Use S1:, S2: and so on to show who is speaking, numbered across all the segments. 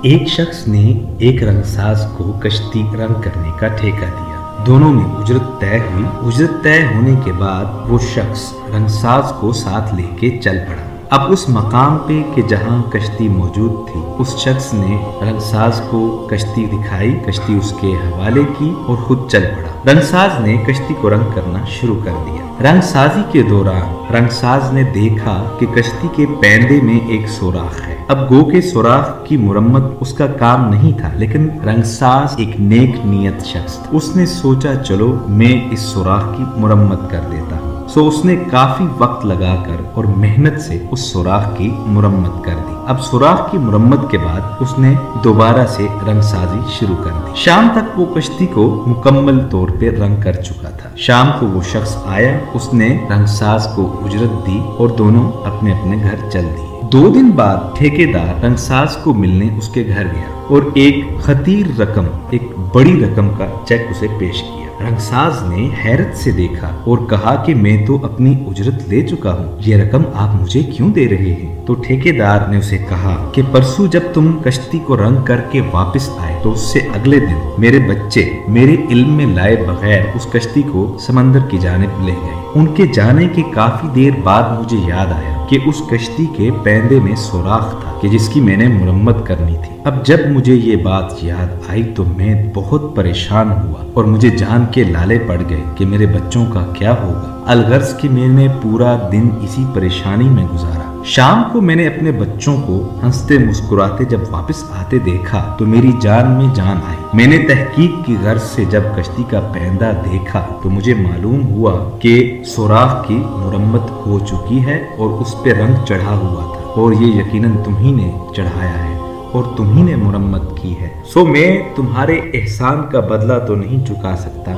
S1: ایک شخص نے ایک رنگساز کو کشتی رنگ کرنے کا ٹھیکہ دیا۔ دونوں میں اجرت طے ہوئی۔ اجرت طے ہونے کے بعد وہ شخص رنگساز کو ساتھ لے کے چل پڑا۔ اب اس مقام پہ کہ جہاں کشتی موجود تھی، اس شخص نے رنگساز کو کشتی دکھائی، کشتی اس کے حوالے کی اور خود چل پڑا۔ رنگساز نے کشتی کو رنگ کرنا شروع کر دیا۔ رنگ سازی کے دوران رنگساز نے دیکھا کہ کشتی کے پیندے میں ایک سوراخ ہے۔ اب گو کے سوراخ کی مرمت اس کا کام نہیں تھا، لیکن رنگساز ایک نیک نیت شخص تھا۔ اس نے سوچا چلو میں اس سوراخ کی مرمت کر دیتا ہوں۔ اس نے کافی وقت لگا کر اور محنت سے اس سوراخ کی مرمت کر دی۔ اب سوراخ کی مرمت کے بعد اس نے دوبارہ سے رنگ سازی شروع کر دی۔ شام تک وہ کشتی کو مکمل طور پہ رنگ کر چکا تھا۔ شام کو وہ شخص آیا، اس نے رنگ ساز کو اجرت دی اور دونوں اپنے اپنے گھر چل دیے۔ 2 دن بعد ٹھیکیدار رنگساز کو ملنے اس کے گھر گیا اور ایک خطیر رقم، ایک بڑی رقم کا چیک اسے پیش کیا۔ رنگساز نے حیرت سے دیکھا اور کہا کہ میں تو اپنی اجرت لے چکا ہوں، یہ رقم آپ مجھے کیوں دے رہے ہیں؟ تو ٹھیکیدار نے اسے کہا کہ پرسوں جب تم کشتی کو رنگ کر کے واپس آئے تو اس سے اگلے دن میرے بچے میرے علم میں لائے بغیر اس کشتی کو سمندر کی جانب لے گئے۔ ان کے جانے کے کافی دیر بعد مجھے یاد آیا کہ اس کشتی کے پیندے میں سوراخ تھا کہ جس کی میں نے مرمت کرنی تھی۔ اب جب مجھے یہ بات یاد آئی تو میں بہت پریشان ہوا اور مجھے جان کے لالے پڑ گئے کہ میرے بچوں کا کیا ہوگا۔ الغرض کہ میں نے پورا دن اسی پریشانی میں گزارا۔ شام کو میں نے اپنے بچوں کو ہنستے مسکراتے جب واپس آتے دیکھا تو میری جان میں جان آئی۔ میں نے تحقیق کی غرض سے جب کشتی کا پیندہ دیکھا تو مجھے معلوم ہوا کہ سوراخ کی مرمت ہو چکی ہے اور اس پہ رنگ چڑھا ہوا تھا، اور یہ یقیناً تمہیں نے چڑھایا ہے اور تمہیں نے مرمت کی ہے۔ میں تمہارے احسان کا بدلہ تو نہیں چکا سکتا،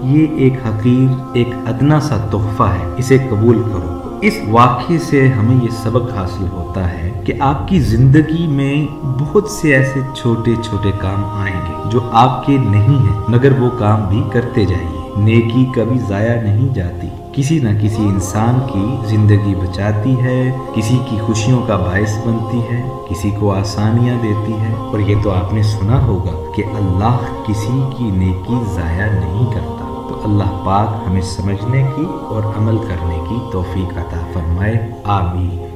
S1: یہ ایک حقیر، ایک ادنا سا تحفہ ہے، اسے قبول کرو۔ اس واقعے سے ہمیں یہ سبق حاصل ہوتا ہے کہ آپ کی زندگی میں بہت سے ایسے چھوٹے چھوٹے کام آئیں گے جو آپ کے نہیں ہیں، مگر وہ کام بھی کرتے جائیے۔ نیکی کبھی ضائع نہیں جاتی، کسی نہ کسی انسان کی زندگی بچاتی ہے، کسی کی خوشیوں کا باعث بنتی ہے، کسی کو آسانیاں دیتی ہے۔ اور یہ تو آپ نے سنا ہوگا کہ اللہ کسی کی نیکی ضائع نہیں کرتا۔ تو اللہ پاک ہمیں سمجھنے کی اور عمل کرنے کی توفیق عطا فرمائے، آمین۔